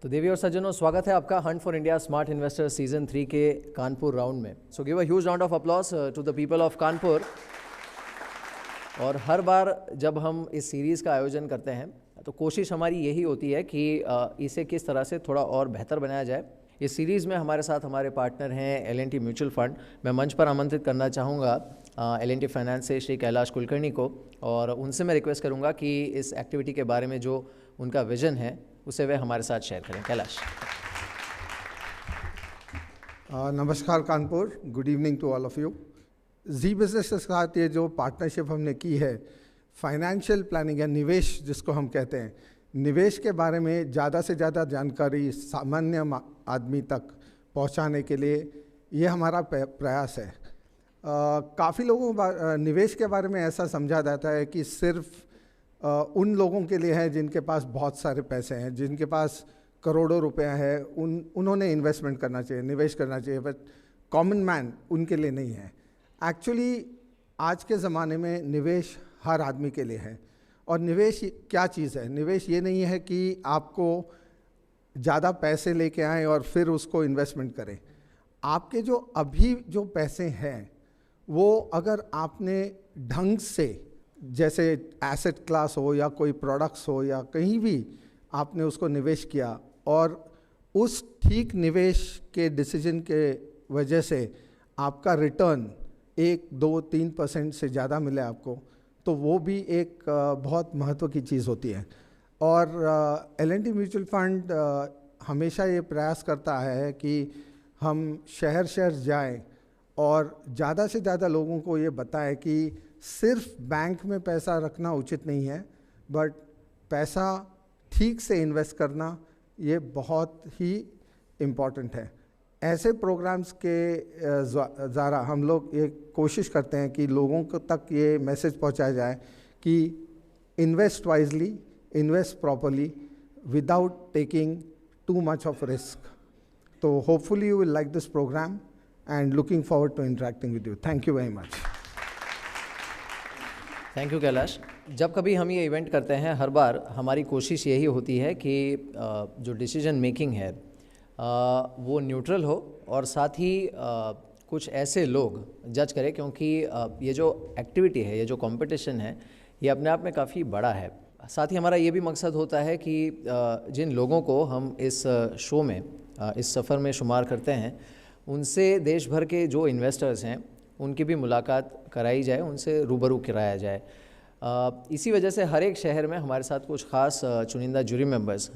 तो देवी और सज्जनों, स्वागत है आपका hunt for India smart investor season 3 के कानपुर राउंड में। So give a huge round of applause to the people of Kanpur. और हर बार जब हम इस सीरीज़ का आयोजन करते हैं तो कोशिश हमारी यही होती है कि इसे किस तरह से थोड़ा और बेहतर बनाया जाए। इस सीरीज़ में हमारे साथ हमारे पार्टनर हैं L&T म्यूचुअल फंड। मैं मंच पर आमंत्रित करना चाहूँगा L&T फाइनेंस से श्री कैलाश कुलकर्णी को, और उनसे मैं रिक्वेस्ट करूँगा कि इस एक्टिविटी के बारे में जो उनका विजन है उसे वे हमारे साथ शेयर करें। कैलाश। नमस्कार Kanpur, good evening to all of you. Zee business के साथ ये जो पार्टनरशिप हमने की है, फाइनेंशियल प्लानिंग या निवेश जिसको हम कहते हैं, निवेश के बारे में ज़्यादा से ज़्यादा जानकारी सामान्य आदमी तक पहुंचाने के लिए ये हमारा प्रयास है। काफ़ी लोगों को निवेश के बारे में ऐसा समझा जाता है कि सिर्फ उन लोगों के लिए है जिनके पास बहुत सारे पैसे हैं, जिनके पास करोड़ों रुपया है, उन्होंने इन्वेस्टमेंट करना चाहिए, निवेश करना चाहिए, बट कॉमन मैन उनके लिए नहीं है। एक्चुअली आज के ज़माने में निवेश हर आदमी के लिए है। और निवेश क्या चीज़ है? निवेश ये नहीं है कि आपको ज़्यादा पैसे लेके आएँ और फिर उसको इन्वेस्टमेंट करें। आपके जो अभी जो पैसे हैं वो अगर आपने ढंग से, जैसे एसेट क्लास हो या कोई प्रोडक्ट्स हो या कहीं भी आपने उसको निवेश किया और उस ठीक निवेश के डिसीजन के वजह से आपका रिटर्न 1-2-3% से ज़्यादा मिले आपको, तो वो भी एक बहुत महत्व की चीज़ होती है। और L&T म्यूचुअल फंड हमेशा ये प्रयास करता है कि हम शहर शहर जाएं और ज़्यादा से ज़्यादा लोगों को ये बताएं कि सिर्फ बैंक में पैसा रखना उचित नहीं है, बट पैसा ठीक से इन्वेस्ट करना ये बहुत ही इम्पॉर्टेंट है। ऐसे प्रोग्राम्स के ज़रा हम लोग ये कोशिश करते हैं कि लोगों को तक ये मैसेज पहुंचाया जाए कि invest wisely, invest properly, without taking too much of risk. तो hopefully you will like this program and looking forward to interacting with you. Thank you very much. Thank you Kailash. जब कभी हम ये इवेंट करते हैं, हर बार हमारी कोशिश यही होती है कि जो डिसीजन मेकिंग है वो न्यूट्रल हो और साथ ही कुछ ऐसे लोग जज करें, क्योंकि ये जो एक्टिविटी है, ये जो कंपटीशन है, ये अपने आप में काफ़ी बड़ा है। साथ ही हमारा ये भी मकसद होता है कि जिन लोगों को हम इस शो में, इस सफ़र में शुमार करते हैं, उनसे देश भर के जो इन्वेस्टर्स हैं उनकी भी मुलाकात कराई जाए, उनसे रूबरू कराया जाए। इसी वजह से हर एक शहर में हमारे साथ कुछ खास चुनिंदा जूरी मेंबर्स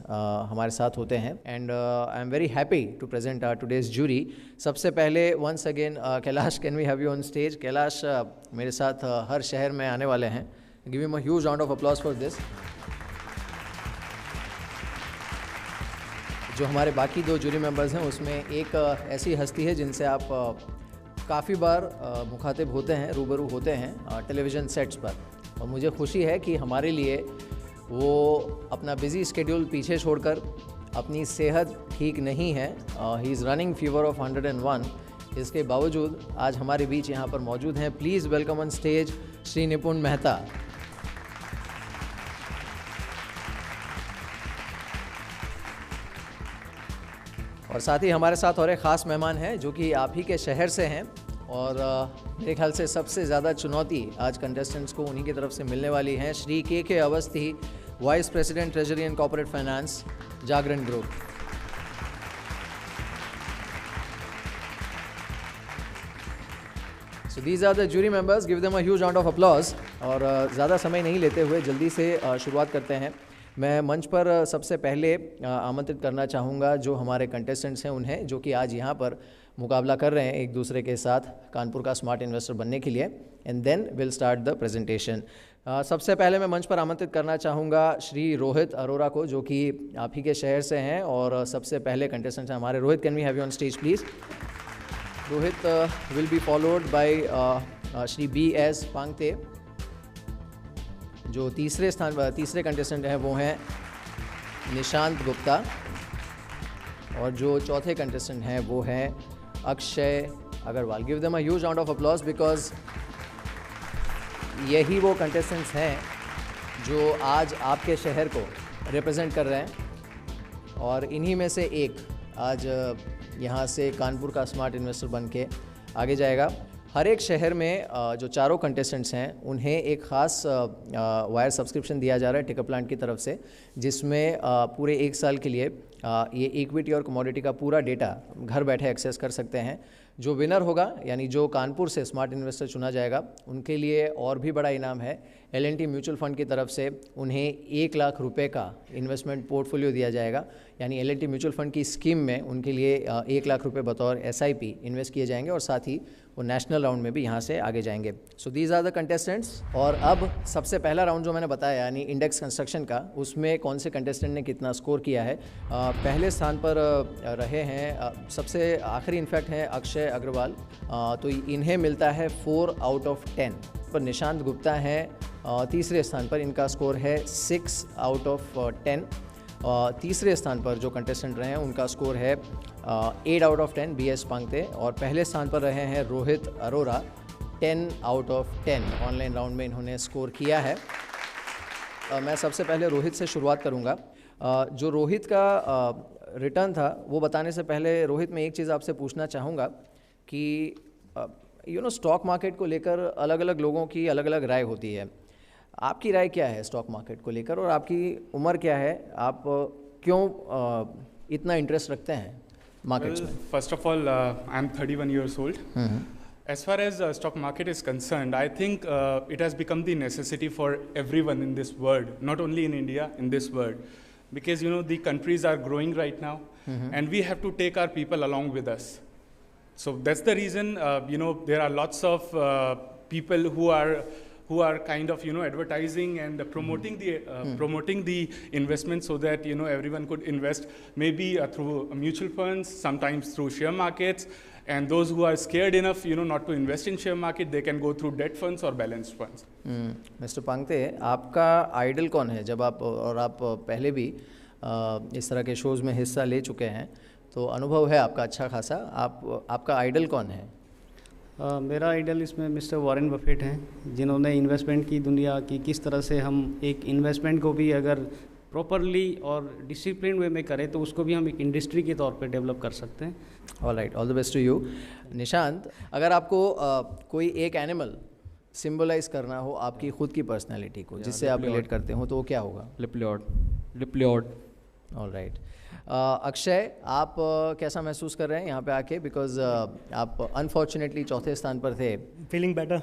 हमारे साथ होते हैं। And I am very happy to present our today's jury. सबसे पहले once again Kailash, can we have you on stage. Kailash मेरे साथ हर शहर में आने वाले हैं। Give him a huge round of applause for this. जो हमारे बाकी दो जूरी मेंबर्स हैं उसमें एक ऐसी हस्ती है जिनसे आप काफ़ी बार मुखातिब होते हैं, रूबरू होते हैं टेलीविज़न सेट्स पर, और मुझे खुशी है कि हमारे लिए वो अपना बिज़ी स्केड्यूल पीछे छोड़कर, अपनी सेहत ठीक नहीं है, he is running fever of 101, इसके बावजूद आज हमारे बीच यहाँ पर मौजूद हैं। Please welcome on stage Shri Nipun Mehta. और साथ ही हमारे साथ और एक ख़ास मेहमान हैं जो कि आप ही के शहर से हैं, और मेरे ख्याल से सबसे ज़्यादा चुनौती आज कंटेस्टेंट्स को उन्हीं की तरफ से मिलने वाली हैं। Shri K Awasthi, vice president treasury and corporate finance, Jagran group. So these are the jury members, give them a huge round of applause. और ज़्यादा समय नहीं लेते हुए जल्दी से शुरुआत करते हैं। मैं मंच पर सबसे पहले आमंत्रित करना चाहूँगा जो हमारे कंटेस्टेंट्स हैं उन्हें, जो कि आज यहाँ पर मुकाबला कर रहे हैं एक दूसरे के साथ कानपुर का स्मार्ट इन्वेस्टर बनने के लिए। And then will start the presentation. सबसे पहले मैं मंच पर आमंत्रित करना चाहूँगा श्री रोहित अरोरा को, जो कि आप ही के शहर से हैं और सबसे पहले कंटेस्टेंट हैं हमारे। Rohit, can we have you on stage please. Rohit will be followed by Shri BS Pangte. जो तीसरे कंटेस्टेंट हैं वो हैं निशांत गुप्ता, और जो चौथे कंटेस्टेंट हैं वो हैं Akshay Agarwal. Give them a huge round of applause, because यही वो कंटेस्टेंट्स हैं जो आज आपके शहर को रिप्रेजेंट कर रहे हैं। और इन्हीं में से एक आज यहाँ से कानपुर का स्मार्ट इन्वेस्टर बन के आगे जाएगा। हर एक शहर में जो चारों कंटेस्टेंट्स हैं उन्हें एक ख़ास वायर सब्सक्रिप्शन दिया जा रहा है टिकर प्लांट की तरफ से, जिसमें पूरे 1 साल के लिए ये इक्विटी और कमोडिटी का पूरा डेटा घर बैठे एक्सेस कर सकते हैं। जो विनर होगा यानी जो कानपुर से स्मार्ट इन्वेस्टर चुना जाएगा उनके लिए और भी बड़ा इनाम है। L&T म्यूचुअल फंड की तरफ से उन्हें 1 लाख रुपए का इन्वेस्टमेंट पोर्टफोलियो दिया जाएगा, यानी L&T म्यूचुअल फंड की स्कीम में उनके लिए 1 लाख रुपए बतौर SIP इन्वेस्ट किए जाएंगे और साथ ही वो नेशनल राउंड में भी यहाँ से आगे जाएंगे। So these are the contestants. और अब सबसे पहला राउंड जो मैंने बताया यानी इंडेक्स कंस्ट्रक्शन का, उसमें कौन से कंटेस्टेंट ने कितना स्कोर किया है। पहले स्थान पर रहे हैं, सबसे आखिरी इनफैक्ट हैं अक्षय अग्रवाल, तो इन्हें मिलता है 4 आउट ऑफ 10। पर निशांत गुप्ता हैं तीसरे स्थान पर, इनका स्कोर है 6 आउट ऑफ 10। तीसरे स्थान पर जो कंटेस्टेंट रहे हैं उनका स्कोर है 8 आउट ऑफ 10 BS पांगते। और पहले स्थान पर रहे हैं Rohit Arora, 10 out of 10 online round में इन्होंने स्कोर किया है। मैं सबसे पहले रोहित से शुरुआत करूंगा। जो रोहित का रिटर्न था वो बताने से पहले रोहित, मैं एक चीज़ आपसे पूछना चाहूँगा कि स्टॉक मार्केट को लेकर अलग अलग लोगों की अलग अलग राय होती है। आपकी राय क्या है स्टॉक मार्केट को लेकर और आपकी उम्र क्या है? आप क्यों इतना इंटरेस्ट रखते हैं मार्केट्स में? First of all, I'm 31 years old. As far as stock market is concerned, I think it has become the necessity for everyone in this world, not only in India, in this world. Because, the countries are growing right now, and we have to take our people along with us. So that's the reason, there are lots of people who are kind of, advertising and promoting the investment so that, everyone could invest maybe through mutual funds, sometimes through share markets. And those who are scared enough, not to invest in share market, they can go through debt funds or balanced funds. Mister Pangte, आपका idol कौन है? जब आप पहले भी इस तरह के शोज़ में हिस्सा ले चुके हैं तो अनुभव है आपका अच्छा खासा, आपका आइडल कौन है? मेरा आइडल इसमें मिस्टर वॉरेन बफेट हैं, जिन्होंने इन्वेस्टमेंट की दुनिया की किस तरह से हम एक इन्वेस्टमेंट को भी अगर प्रॉपरली और डिसिप्लिन वे में करें तो उसको भी हम एक इंडस्ट्री के तौर पे डेवलप कर सकते हैं। All right, all the best to you. Nishant, अगर आपको कोई एक एनिमल सिंबलाइज करना हो आपकी खुद की पर्सनैलिटी को, जिससे आप रिलेट करते हो, तो वो क्या होगा? लिप्लियॉड। All right. अक्षय, आप कैसा महसूस कर रहे हैं यहाँ पे आके? बिकॉज आप अनफॉर्चुनेटली चौथे स्थान पर थे। Feeling better.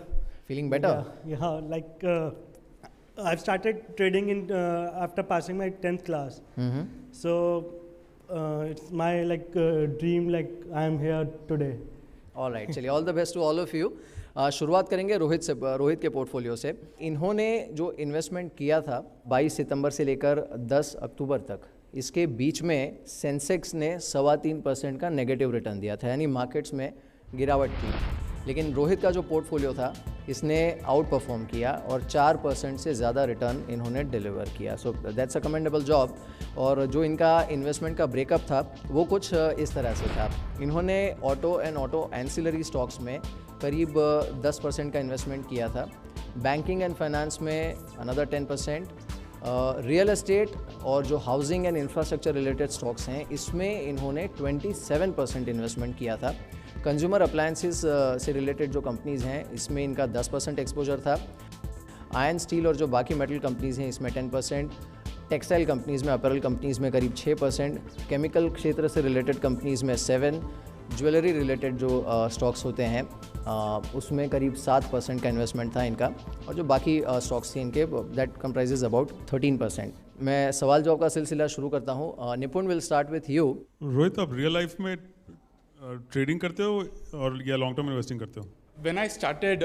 Feeling better? Yeah, like I've started trading in after passing my 10th class. So it's my dream, I am here today. All right, चलिए all the best to all of you. शुरुआत करेंगे रोहित के portfolio से। इन्होंने जो investment किया था 22 सितंबर से लेकर 10 अक्टूबर तक, इसके बीच में सेंसेक्स ने 3.25% का नेगेटिव रिटर्न दिया था, यानी मार्केट्स में गिरावट थी। लेकिन रोहित का जो पोर्टफोलियो था इसने आउट परफॉर्म किया और 4% से ज़्यादा रिटर्न इन्होंने डिलीवर किया। So that's a commendable job. और जो इनका इन्वेस्टमेंट का ब्रेकअप था वो कुछ इस तरह से था। इन्होंने auto and auto ancillary stocks में करीब 10% का इन्वेस्टमेंट किया था, बैंकिंग एंड फाइनेंस में अनदर 10%, रियल एस्टेट और जो housing and infrastructure related stocks हैं इसमें इन्होंने 27% इन्वेस्टमेंट किया था। कंज्यूमर अप्लायंसेस से रिलेटेड जो कंपनीज़ हैं इसमें इनका 10% एक्सपोजर था। आयरन स्टील और जो बाकी मेटल कंपनीज़ हैं इसमें 10%, टेक्सटाइल कंपनीज़ में, अपैरल कंपनीज़ में करीब 6%, केमिकल क्षेत्र से रिलेटेड कंपनीज़ में 7%, ज्वेलरी रिलेटेड जो स्टॉक्स होते हैं उसमें करीब 7% का इन्वेस्टमेंट था इनका, और जो बाकी स्टॉक्स थे इनके दैट कंप्राइजेज अबाउट 13%। मैं सवाल जवाब का सिलसिला शुरू करता हूँ। निपुण, will start with you. Rohit, आप रियल लाइफ में ट्रेडिंग करते हो और या लॉन्ग टर्म इन्वेस्टिंग करते हो? When I started,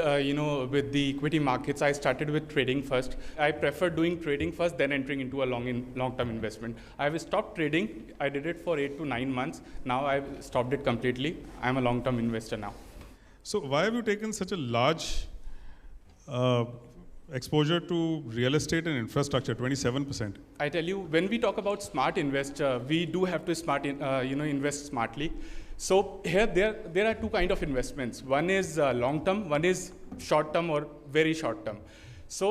with the equity markets, I started with trading first. I prefer doing trading first, then entering into a long-term investment. I've stopped trading. I did it for 8 to 9 months. Now I've stopped it completely. I'm a long-term investor now. So why have you taken such a large exposure to real estate and infrastructure, 27%? I tell you, when we talk about smart invest, we do have to invest smartly. So here there are two kind of investments. One is long term, one is short term or very short term. So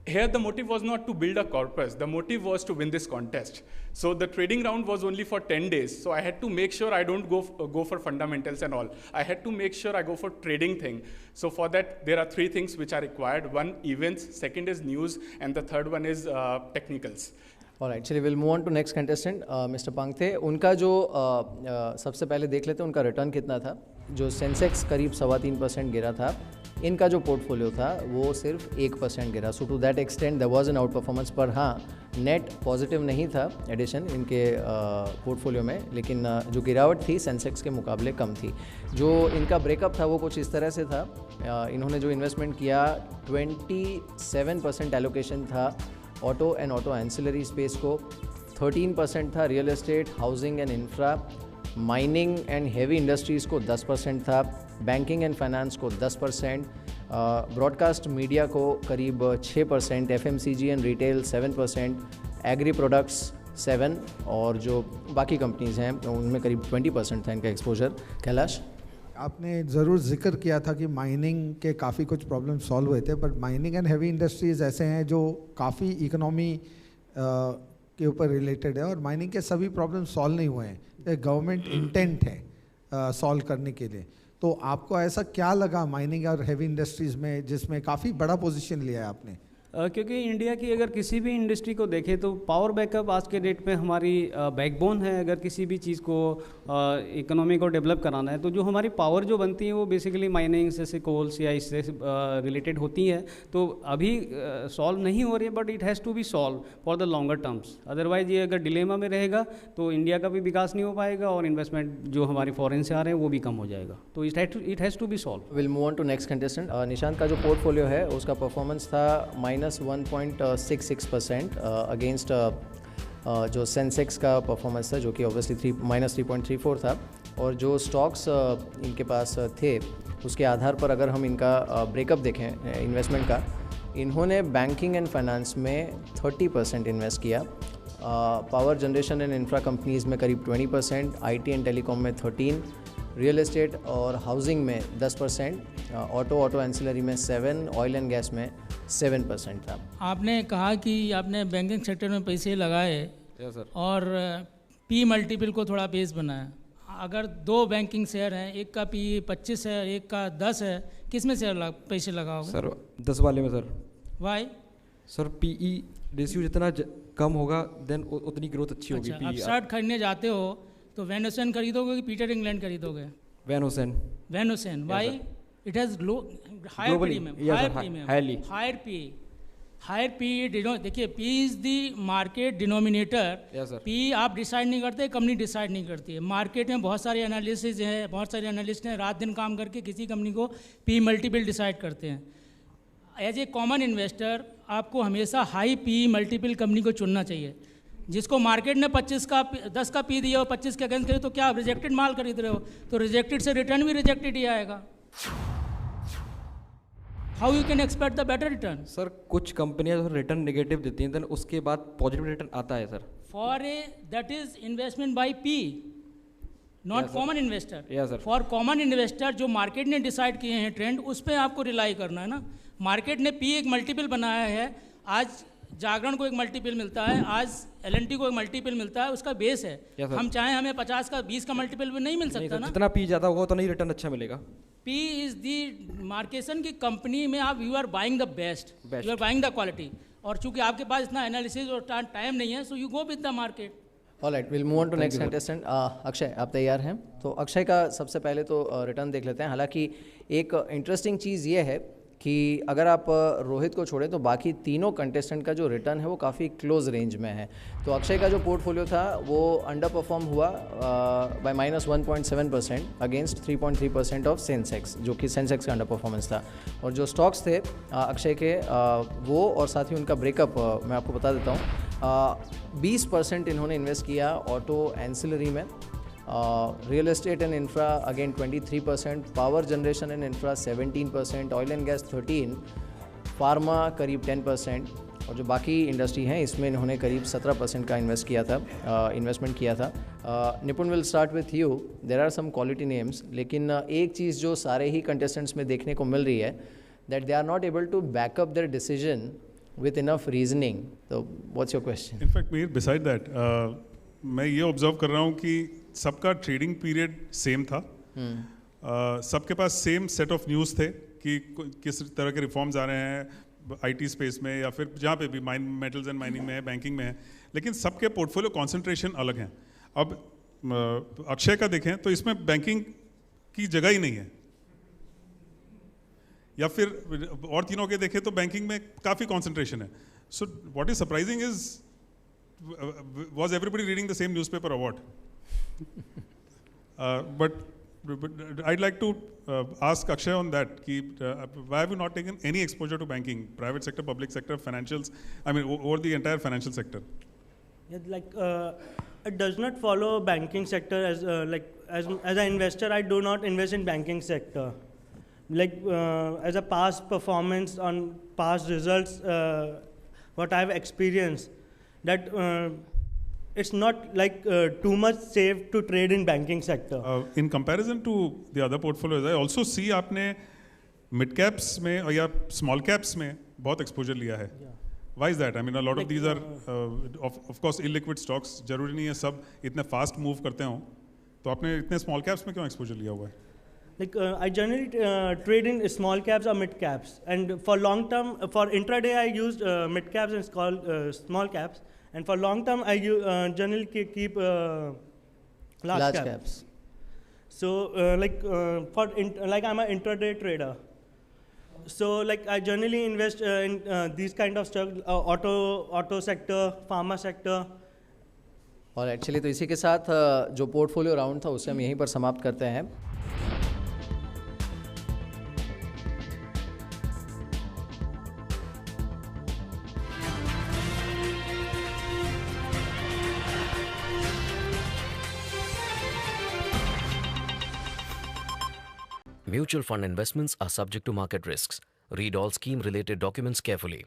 Here, the motive was not to build a corpus. The motive was to win this contest. So the trading round was only for 10 days. So I had to make sure I don't go for fundamentals and all. I had to make sure I go for trading thing. So for that, there are 3 things which are required. 1, events. 2nd is news. And the 3rd one is technicals. Alright, चलिए we'll move on to next contestant, Mr. Pangthe. उनका जो सबसे पहले देख लेते हैं उनका return कितना था. जो सेंसेक्स करीब 3.25% गिरा था, इनका जो पोर्टफोलियो था वो सिर्फ 1% गिरा. So to that extent there was an out performance, पर हाँ नेट पॉजिटिव नहीं था एडिशन इनके पोर्टफोलियो में, लेकिन जो गिरावट थी सेंसेक्स के मुकाबले कम थी. जो इनका ब्रेकअप था वो कुछ इस तरह से था. इन्होंने जो इन्वेस्टमेंट किया 27% एलोकेशन था auto and auto ancillary space को, 13% था real estate, housing and infra, mining and heavy industries को 10% था, बैंकिंग एंड फाइनेंस को 10%, ब्रॉडकास्ट मीडिया को करीब 6%, FMCG and retail 7%, agri products 7%, और जो बाकी कंपनीज़ हैं उनमें करीब 20% था इनका एक्सपोजर. कैलाश, आपने ज़रूर जिक्र किया था कि माइनिंग के काफ़ी कुछ प्रॉब्लम सॉल्व हुए थे, but mining and heavy industries ऐसे हैं जो काफ़ी इकोनॉमी के ऊपर रिलेटेड है और माइनिंग के सभी प्रॉब्लम सॉल्व नहीं हुए हैं. गवर्नमेंट इंटेंट है सॉल्व करने के लिए. तो आपको ऐसा क्या लगा माइनिंग और हैवी इंडस्ट्रीज़ में जिसमें काफ़ी बड़ा पोजीशन लिया है आपने? क्योंकि इंडिया की अगर किसी भी इंडस्ट्री को देखें तो पावर बैकअप आज के डेट में हमारी बैकबोन है. अगर किसी भी चीज़ को इकोनॉमी को डेवलप कराना है तो जो हमारी पावर जो बनती है वो बेसिकली माइनिंग जैसे कोल्स या इससे रिलेटेड होती है. तो अभी सॉल्व नहीं हो रही है, but it has to be solve for the longer terms. Otherwise ये अगर डिलेमा में रहेगा तो इंडिया का भी विकास नहीं हो पाएगा और इन्वेस्टमेंट जो हमारी फॉरेन से आ रहे हैं वो भी कम हो जाएगा. तो it has to be solve. Will move on to next contestant. Nishant का जो पोर्टफोलियो है उसका परफॉर्मेंस था -1.66% अगेंस्ट जो सेंसेक्स का परफॉर्मेंस था जो कि ऑब्वियसली -3.34 था. और जो स्टॉक्स इनके पास थे उसके आधार पर अगर हम इनका ब्रेकअप देखें इन्वेस्टमेंट का, इन्होंने बैंकिंग एंड फाइनेंस में 30% इन्वेस्ट किया, power generation and infra companies में करीब 20%, आईटी एंड टेलीकॉम में 13%, रियल एस्टेट और हाउसिंग में 10%, ऑटो एंसिलरी में 7%, ऑयल एंड गैस में 7% था. आपने कहा कि आपने बैंकिंग सेक्टर में पैसे लगाए और पी मल्टीपल को थोड़ा बेस बनाया. अगर 2 बैंकिंग शेयर हैं, एक का पी 25 है, एक का 10 है, किस में शेयर पैसे लगाओगे? सर 10 वाले में. Sir why? Sir PE ratio जितना कम होगा देन उतनी ग्रोथ अच्छी होगी. अच्छा, अपस्टार्ट खरीदने जाते हो तो वैन हुसैन खरीदोगे कि पीटर इंग्लैंड खरीदोगे? Van Heusen. Van Heusen. Why? It has higher premium, higher P. देखिए, P is the market denominator. P आप डिसाइड नहीं करते, कंपनी डिसाइड नहीं करती है. मार्केट में बहुत सारे एनालिसिस हैं, बहुत सारे एनालिस्ट हैं रात दिन काम करके किसी कंपनी को पी मल्टीपल डिसाइड करते हैं. एज ए कॉमन इन्वेस्टर आपको हमेशा हाई पी मल्टीपल कंपनी को चुनना चाहिए. जिसको मार्केट ने 10 का पी दिया और 25 के अगेंस्ट करे तो क्या आप रिजेक्टेड माल खरीद रहे हो? तो रिजेक्टेड से रिटर्न भी रिजेक्टेड ही आएगा. How you can expect the better return? Sir कुछ कंपनियां रिटर्न नेगेटिव देती हैं देन उसके बाद पॉजिटिव रिटर्न आता है. Sir for that is investment by P, not common investor. For common investor जो मार्केट ने डिसाइड किए हैं ट्रेंड, उस पर आपको रिलाई करना है ना. मार्केट ने पी एक मल्टीपल बनाया है. आज जागरण को एक मल्टीपल मिलता है, आज एल&टी को एक मल्टीपल मिलता है, उसका बेस है. हम चाहें हमें 50 का 20 का मल्टीपल भी नहीं मिल सकता ना. जितना पी ज़्यादा होगा उतना ही रिटर्न अच्छा मिलेगा. पी इज द मार्केशन की कंपनी में आप you are buying the best, you are buying the quality. और चूंकि आपके पास इतना एनालिसिस और टाइम नहीं है, so you go with the market. Alright, will move on to next contestant. Akshay, आप तैयार हैं? तो अक्षय का सबसे पहले तो रिटर्न देख लेते हैं. हालांकि एक इंटरेस्टिंग चीज़ ये है कि अगर आप रोहित को छोड़ें तो बाकी तीनों कंटेस्टेंट का जो रिटर्न है वो काफ़ी क्लोज रेंज में है. तो अक्षय का जो पोर्टफोलियो था वो अंडर परफॉर्म हुआ बाय -1.7% अगेंस्ट 3.3% ऑफ सेंसेक्स, जो कि सेंसेक्स का अंडर परफॉर्मेंस था. और जो स्टॉक्स थे अक्षय के वो और साथ ही उनका ब्रेकअप मैं आपको बता देता हूँ. 20% इन्होंने इन्वेस्ट किया ऑटो एंसिलरी में, real estate and infra again 23%, power generation and infra 17%, oil and gas 13%, pharma करीब 10%, और जो बाकी इंडस्ट्री हैं इसमें इन्होंने करीब 17% का इन्वेस्टमेंट किया था. Nipun, will start with you. There are some quality names, लेकिन एक चीज़ जो सारे ही कंटेस्टेंट्स में देखने को मिल रही है that they are not able to back up their decision with enough reasoning. So what's your question? In fact, Mir, beside that, मैं ये ऑब्जर्व कर रहा हूँ कि सबका ट्रेडिंग पीरियड सेम था, सबके पास सेम सेट ऑफ न्यूज़ थे कि किस तरह के रिफॉर्म्स आ रहे हैं आईटी स्पेस में या फिर जहाँ पे भी मेटल्स एंड माइनिंग में है, बैंकिंग में है, लेकिन सबके पोर्टफोलियो कॉन्सेंट्रेशन अलग हैं. अब अक्षय का देखें तो इसमें बैंकिंग की जगह ही नहीं है, या फिर और तीनों के देखें तो बैंकिंग में काफ़ी कॉन्सेंट्रेशन है. So what is surprising is was everybody reading the same newspaper or what? But I'd like to ask Akshay on that. Why have you not taken any exposure to banking, private sector, public sector, financials? I mean, over the entire financial sector. Yeah, like it does not follow banking sector as as an investor. I do not invest in banking sector. Like as a past performance on past results, what I have experienced. That it's not like too much safe to trade in banking sector. In comparison to the other portfolios, I also see आपने mid caps में या small caps में बहुत exposure लिया है. Why is that? I mean, a lot of these are of course illiquid stocks. जरूरी नहीं है सब इतने fast move करते हों. तो आपने इतने small caps में क्यों exposure लिया हुआ है? Like I generally trade in small caps or mid caps, and for long term, for intraday I used mid caps and small caps. And for long term, I generally keep large caps. So like I'm an intraday trader. So like I generally invest in these kind of stuff, auto sector, pharma sector. और actually तो इसी के साथ जो portfolio round था उसे हम यहीं पर समाप्त करते हैं. Mutual fund investments are subject to market risks. Read all scheme-related documents carefully.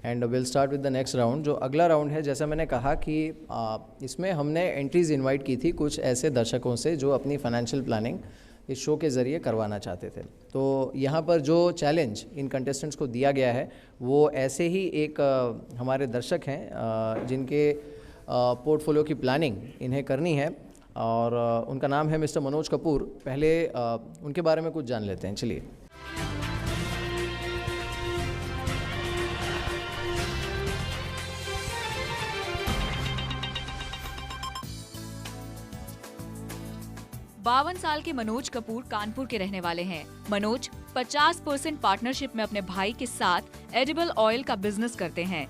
And will start with the next round. जो अगला राउंड है, जैसा मैंने कहा कि इसमें हमने एंट्रीज इनवाइट की थी कुछ ऐसे दर्शकों से जो अपनी फाइनेंशियल प्लानिंग इस शो के ज़रिए करवाना चाहते थे. तो यहाँ पर जो चैलेंज इन कंटेस्टेंट्स को दिया गया है वो ऐसे ही एक हमारे दर्शक हैं जिनके पोर्टफोलियो की प्लानिंग इन्हें करनी है, और उनका नाम है मिस्टर मनोज कपूर. पहले उनके बारे में कुछ जान लेते हैं. चलिए. बावन साल के मनोज कपूर कानपुर के रहने वाले हैं. मनोज 50% पार्टनरशिप में अपने भाई के साथ एडिबल ऑयल का बिजनेस करते हैं.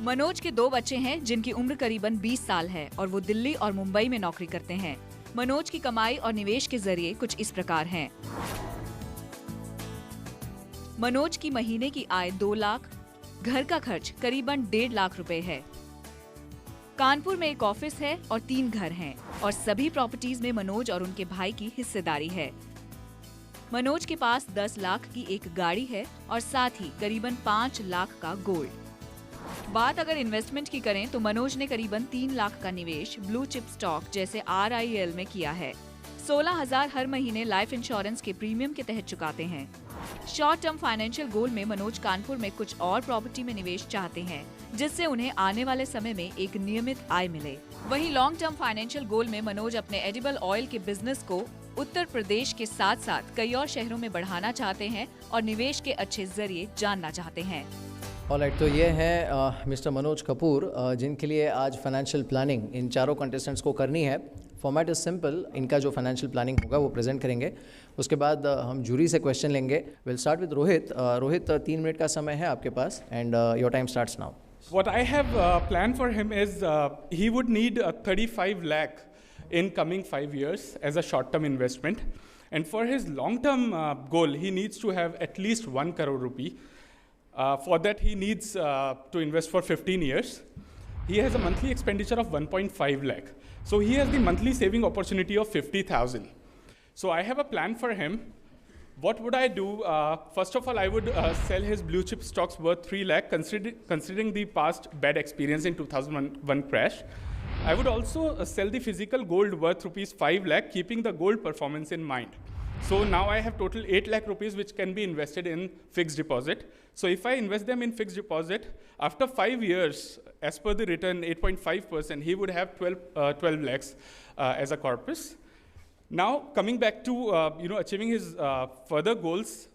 मनोज के 2 बच्चे हैं जिनकी उम्र करीबन 20 साल है और वो दिल्ली और मुंबई में नौकरी करते हैं. मनोज की कमाई और निवेश के जरिए कुछ इस प्रकार हैं. मनोज की महीने की आय 2 लाख, घर का खर्च करीबन 1.5 लाख रुपए है. कानपुर में एक ऑफिस है और 3 घर हैं और सभी प्रॉपर्टीज में मनोज और उनके भाई की हिस्सेदारी है. मनोज के पास 10 लाख की एक गाड़ी है और साथ ही करीबन 5 लाख का गोल्ड. बात अगर इन्वेस्टमेंट की करें तो मनोज ने करीबन 3 लाख का निवेश ब्लू चिप स्टॉक जैसे RIL में किया है. 16,000 हर महीने लाइफ इंश्योरेंस के प्रीमियम के तहत चुकाते हैं. शॉर्ट टर्म फाइनेंशियल गोल में मनोज कानपुर में कुछ और प्रॉपर्टी में निवेश चाहते हैं जिससे उन्हें आने वाले समय में एक नियमित आय मिले. वहीं लॉन्ग टर्म फाइनेंशियल गोल में मनोज अपने एडिबल ऑयल के बिजनेस को उत्तर प्रदेश के साथ साथ कई और शहरों में बढ़ाना चाहते हैं और निवेश के अच्छे जरिए जानना चाहते हैं. ऑलराइट, तो ये है मिस्टर मनोज कपूर जिनके लिए आज फाइनेंशियल प्लानिंग इन चारों कंटेस्टेंट्स को करनी है. Format is simple. इनका जो फाइनेंशियल प्लानिंग होगा वो प्रेजेंट करेंगे. उसके बाद हम जूरी से क्वेश्चन लेंगे. Will start with Rohit. Rohit 3 minute का समय है आपके पास and your time starts now. What I have planned for him is he would need 35 lakh in coming 5 years as a short-term investment. And for his long-term goal, he needs to have at least 1 crore rupee. For that, he needs to invest for 15 years. He has a monthly expenditure of 1.5 lakh. So he has the monthly saving opportunity of 50,000. So I have a plan for him. What would I do? First of all, I would sell his blue chip stocks worth 3 lakh, considering the past bad experience in 2001 crash. I would also sell the physical gold worth rupees 5 lakh, keeping the gold performance in mind. So now I have total 8 lakh rupees which can be invested in fixed deposit. So if I invest them in fixed deposit, after 5 years, as per the return 8.5%, he would have 12 lakhs as a corpus. Now coming back to achieving his further goals,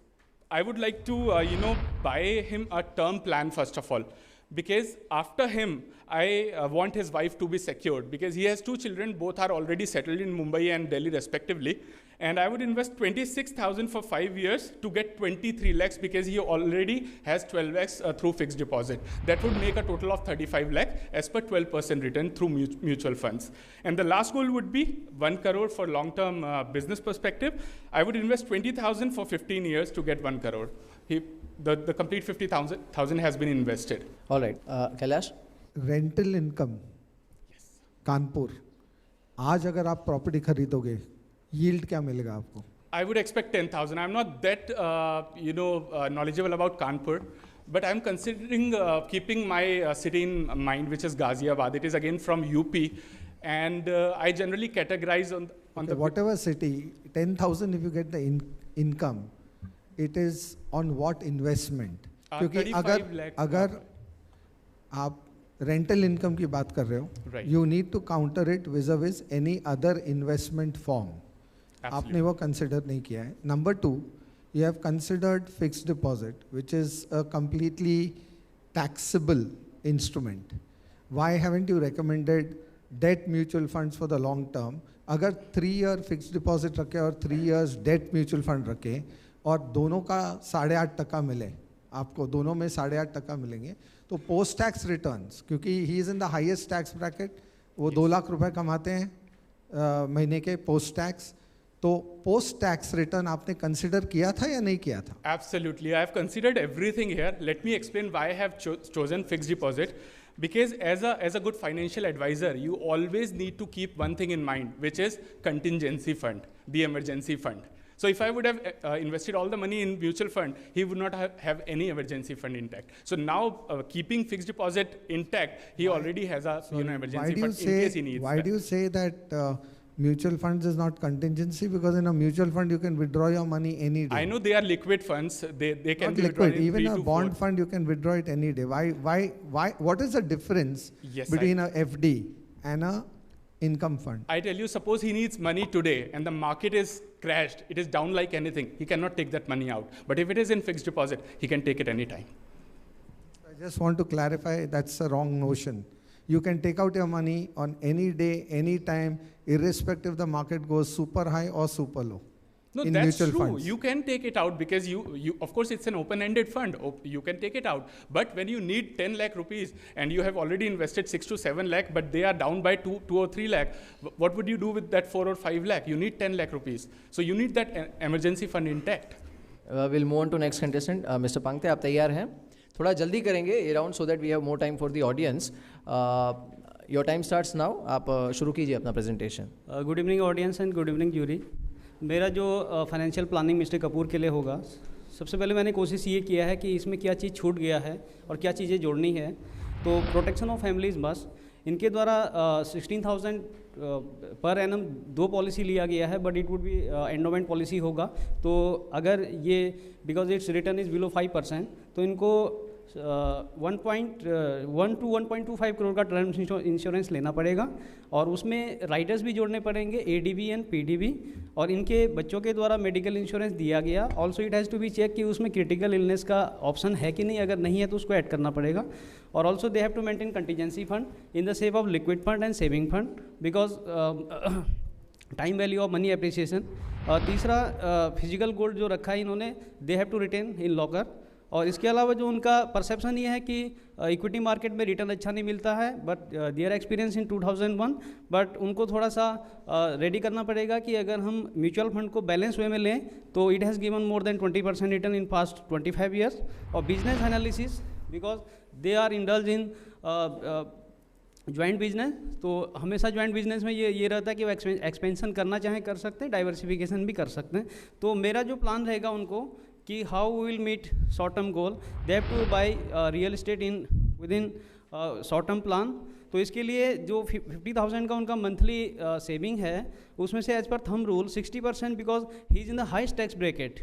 I would like to buy him a term plan first of all. Because after him, I want his wife to be secured because he has 2 children, both are already settled in Mumbai and Delhi respectively. And I would invest 26,000 for 5 years to get 23 lakhs because he already has 12 lakhs through fixed deposit. That would make a total of 35 lakh as per 12% return through mutual funds. And the last goal would be 1 crore for long-term business perspective. I would invest 20,000 for 15 years to get 1 crore. The complete 50,000 has been invested. All right, Kailash? Rental income Kanpur, आज अगर आप property खरीदोगे yield क्या मिलेगा आपको? I would expect 10,000. I'm not that knowledgeable about Kanpur, but I'm considering keeping my city in mind, which is Ghaziabad. It is again from UP, and I generally categorize on the whatever city. 10,000 if you get the income, it is on what investment? क्योंकि अगर आप rental income की बात कर रहे हो, you need to counter it with any other investment form. आपने वो कंसिडर नहीं किया है. Number 2, you have considered fixed deposit, which is a completely taxable instrument. Why haven't you recommended debt mutual funds for the long term? अगर 3 year fixed deposit रखे और 3 years debt mutual fund रखे और दोनों का 8.5% मिले, आपको दोनों में 8.5% मिलेंगे, तो पोस्ट टैक्स रिटर्न्स, क्योंकि ही is in the highest tax bracket, वो 2 लाख रुपए कमाते हैं महीने के पोस्ट टैक्स, तो पोस्ट टैक्स रिटर्न आपने कंसिडर किया था या नहीं किया था? Absolutely, I have considered everything here. Let me explain why I have chosen fixed deposit. Because as a good financial advisor, you always need to keep one thing in mind, which is contingency fund, the emergency fund. So if I would have invested all the money in mutual fund, he would not have any emergency fund intact. So now keeping fixed deposit intact, he already has a emergency fund in case he needs. Why do you say that mutual funds is not contingency? Because in a mutual fund you can withdraw your money any day. I know they are liquid funds. They can not be liquid. withdrawn Even in 3 a to bond 4. fund you can withdraw it any day. Why? What is the difference between a FD and a income fund? I tell you, suppose he needs money today and the market is crashed, it is down like anything, he cannot take that money out. But if it is in fixed deposit, he can take it anytime. I just want to clarify, that's a wrong notion. You can take out your money on any day, any time, irrespective the market goes super high or super low. No, in that's mutual true. funds. You can take it out because you of course it's an open-ended fund. You can take it out. But when you need 10 lakh rupees and you have already invested 6 to 7 lakh, but they are down by 2 or 3 lakh, what would you do with that 4 or 5 lakh? You need 10 lakh rupees. So you need that emergency fund intact. We'll move on to next contestant. Mr. Pangte, आप तैयार हैं? थोड़ा जल्दी करेंगे ये round so that we have more time for the audience. Your time starts now. आप शुरू कीजिए अपना presentation. Good evening audience and good evening jury. मेरा जो फाइनेंशियल प्लानिंग मिस्टर कपूर के लिए होगा, सबसे पहले मैंने कोशिश ये किया है कि इसमें क्या चीज़ छूट गया है और क्या चीज़ें जोड़नी है. तो प्रोटेक्शन ऑफ फैमिलीज बस इनके द्वारा 16,000 पर एनम 2 पॉलिसी लिया गया है, but it would be endowment policy होगा. तो अगर ये because it's return is below 5%, तो इनको 1.1 to 1.25 करोड़ का टर्म इंश्योरेंस लेना पड़ेगा और उसमें राइडर्स भी जोड़ने पड़ेंगे, ADB एंड PDB, और इनके बच्चों के द्वारा मेडिकल इंश्योरेंस दिया गया. Also it has to be check कि उसमें क्रिटिकल इलनेस का ऑप्शन है कि नहीं, अगर नहीं है तो उसको ऐड करना पड़ेगा. और also they have to maintain contingency fund in the shape of liquid fund and saving fund because time value of money appreciation. तीसरा फिजिकल गोल्ड जो रखा है इन्होंने, they have to retain in locker. और इसके अलावा जो उनका परसेप्शन ये है कि इक्विटी मार्केट में रिटर्न अच्छा नहीं मिलता है, but there experience in 2001, but उनको थोड़ा सा रेडी करना पड़ेगा कि अगर हम म्यूचुअल फंड को बैलेंस वे में लें तो it has given more than 20% return in past 25 years. और business analysis because they are indulge in joint business, तो हमेशा ज्वाइंट बिजनेस में ये रहता है कि वो एक्सपेंशन करना चाहें कर सकते हैं, डाइवर्सिफिकेशन भी कर सकते हैं. तो मेरा जो प्लान रहेगा उनको कि how will meet short term goal, they have to buy real estate in within short term plan. तो इसके लिए जो 50,000 का उनका मंथली सेविंग है उसमें से as per thumb rule 60%, because he is in the highest tax bracket.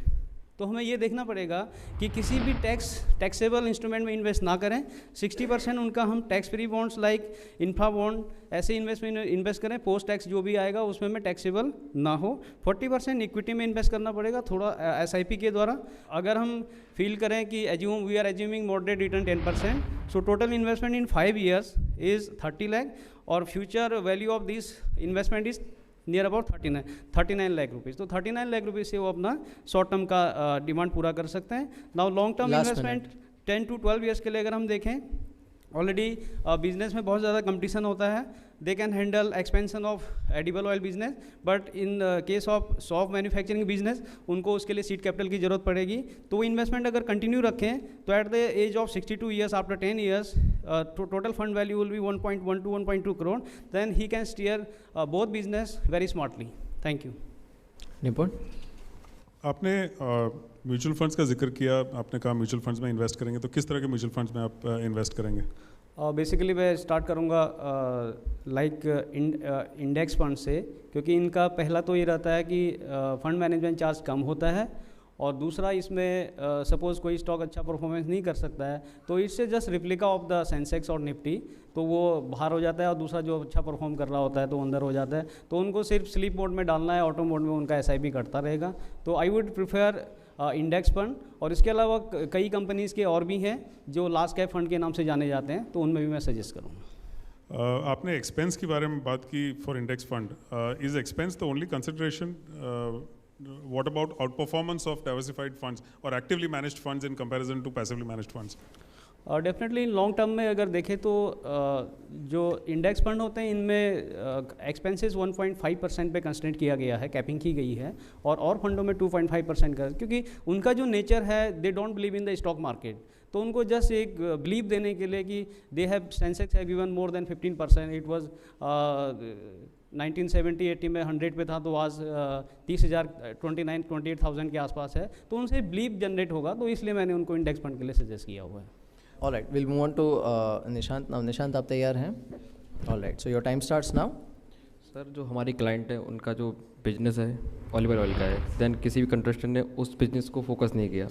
तो हमें ये देखना पड़ेगा कि किसी भी टैक्सेबल इंस्ट्रूमेंट में इन्वेस्ट ना करें। 60% उनका हम tax free bonds like infra bond ऐसे इन्वेस्ट करें, पोस्ट टैक्स जो भी आएगा उसमें में टैक्सेबल ना हो। 40% इक्विटी में इन्वेस्ट करना पड़ेगा थोड़ा SIP के द्वारा। अगर हम फील करें कि we are assuming moderate return 10%, so total investment in 5 years is 30 lakh और future value of this investment is near about 39 lakh rupees. तो 39 लाख रुपीज़ से वो अपना शॉर्ट टर्म का डिमांड पूरा कर सकते हैं। Now long term investment 10 to 12 years के लिए अगर हम देखें, ऑलरेडी बिजनेस में बहुत ज़्यादा कंपटीशन होता है। They can handle expansion of edible oil business, but in case of soft manufacturing business उनको उसके लिए सीड कैपिटल की ज़रूरत पड़ेगी। तो वो इन्वेस्टमेंट अगर कंटिन्यू रखें तो at the age of 62 years after 10 years total fund value will be 1.1 to 1.2 crore, then he can steer both business very smartly. Thank you. Nipun, आपने म्यूचुअल फंड्स का जिक्र किया, आपने कहा म्यूचुअल फंड्स में इन्वेस्ट करेंगे, तो किस तरह के म्यूचुअल फंड्स में आप इन्वेस्ट करेंगे? बेसिकली मैं स्टार्ट करूँगा लाइक इंडेक्स फंड से, क्योंकि इनका पहला तो ये रहता है कि फंड मैनेजमेंट चार्ज कम होता है, और दूसरा इसमें सपोज़ कोई स्टॉक अच्छा परफॉर्मेंस नहीं कर सकता है तो इससे just replica of the Sensex और निफ्टी, तो वो बाहर हो जाता है, और दूसरा जो अच्छा परफॉर्म कर रहा होता है तो अंदर हो जाता है। तो उनको सिर्फ स्लीप मोड में डालना है, ऑटो मोड में उनका SIP कटता रहेगा। तो I would prefer index fund, और इसके अलावा कई कंपनीज़ के और भी हैं जो लार्ज कैप फंड के नाम से जाने जाते हैं, तो उनमें भी मैं सजेस्ट करूँगा। आपने एक्सपेंस के बारे में बात की for index fund. Is expense the only consideration? What about outperformance of diversified funds or actively managed funds in comparison to passively managed funds? Definitely long term में अगर देखें तो जो इंडेक्स फंड होते हैं इनमें एक्सपेंसेस 1.5% पे कंस्टेंट किया गया है, कैपिंग की गई है, और फंडों में 2.5% का, क्योंकि उनका जो नेचर है they don't believe in the stock market. तो उनको जस्ट एक बिलीव देने के लिए कि they have Sensex have given more then 15%, it was 1970-80 में 100 पे था, तो आज 28,000 के आसपास है। तो उनसे बिलीव जनरेट होगा, तो इसलिए मैंने उनको इंडेक्स फंड के लिए सजेस्ट किया हुआ है। Alright, will move on to Nishant now. Nishant, आप तैयार हैं? Alright, so your time starts now. Sir, जो हमारी क्लाइंट है उनका जो बिजनेस है ऑलिव ऑयल का है, देन किसी भी कंट्रेक्टर ने उस बिज़नेस को फोकस नहीं किया,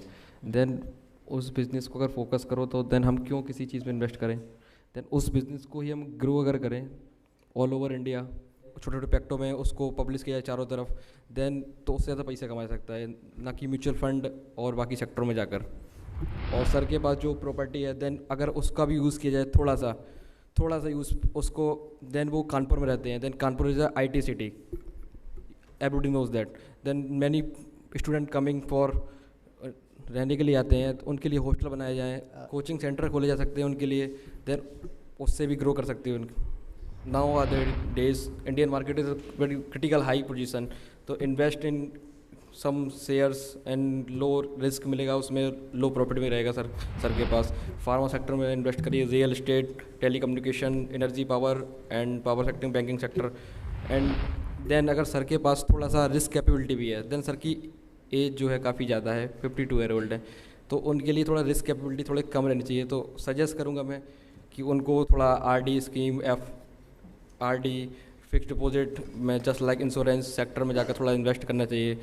देन उस बिज़नेस को अगर फोकस करो तो देन हम क्यों किसी चीज़ में इन्वेस्ट करें? देन उस बिज़नेस को ही हम ग्रो अगर करें ऑल ओवर इंडिया, छोटे छोटे पैक्टों में उसको पब्लिश किया जाए चारों तरफ, देन तो उससे ज़्यादा पैसा कमा सकता है, ना कि म्यूचुअल फंड और बाकी सेक्टरों में जाकर। और सर के पास जो प्रॉपर्टी है, देन अगर उसका भी यूज़ किया जाए थोड़ा सा यूज़ उसको, देन वो कानपुर में रहते हैं, then Kanpur is a IT city, everybody knows that. Then many student coming for रहने के लिए आते हैं, तो उनके लिए हॉस्टल बनाए जाएँ, कोचिंग सेंटर खोले जा सकते हैं उनके लिए, देन उससे भी ग्रो कर सकते हैं उनके। Now other days Indian market is very critical high position, तो invest in some shares and low risk मिलेगा, उसमें लो प्रॉफिट में रहेगा सर के पास। फार्मा सेक्टर में इन्वेस्ट करिए, real estate, telecommunication, energy, power and power sector, banking sector. And then अगर सर के पास थोड़ा सा रिस्क कैपेबिलिटी भी है, देन सर की एज जो है काफ़ी ज़्यादा है, 52 ईयर ओल्ड है, तो उनके लिए थोड़ा रिस्क कैपेबिलिटी थोड़े कम रहनी चाहिए। तो सजेस्ट करूँगा मैं कि उनको थोड़ा RD scheme, RD fix deposit में, जस्ट लाइक इंश्योरेंस सेक्टर में जाकर थोड़ा इन्वेस्ट करना चाहिए।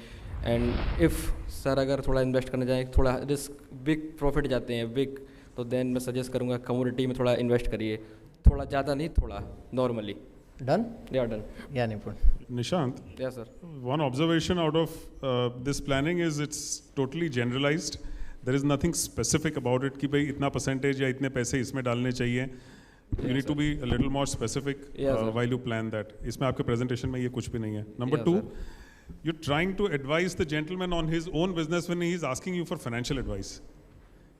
एंड इफ़ सर अगर थोड़ा इन्वेस्ट करना चाहें, थोड़ा रिस्क बिग प्रॉफिट जाते हैं बिग, तो देन मैं सजेस्ट करूँगा कमोडिटी में थोड़ा इन्वेस्ट करिए, थोड़ा ज़्यादा नहीं, थोड़ा नॉर्मली। डन? या डन। या निपुण? Nishant, yes sir, one observation out of this planning is it's totally generalized. There is nothing specific about it कि भाई इतना percentage या इतने पैसे इसमें डालने चाहिए. You need to be a little more specific while you plan that. इसमें आपके presentation में ये कुछ भी नहीं है. Number two, you're trying to advise the gentleman on his own business when he is asking you for financial advice.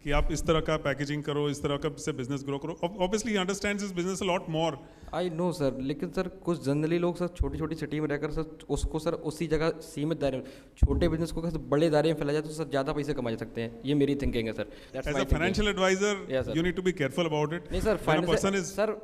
कि आप इस तरह का पैकेजिंग करो, इस तरह का से बिजनेस ग्रो करो. Obviously he understands his business a lot more. I know sir, लेकिन सर कुछ जनरली लोग सर छोटी छोटी सिटी में रहकर सर उसको सर उसी जगह सीमित दायरे में, छोटे बिजनेस को सर बड़े दायरे में फैला जाए तो सर ज़्यादा पैसे कमा सकते हैं. ये मेरी थिंकिंग है sir. As a financial advisor, you need to be careful about it. नहीं sir, when a person is sir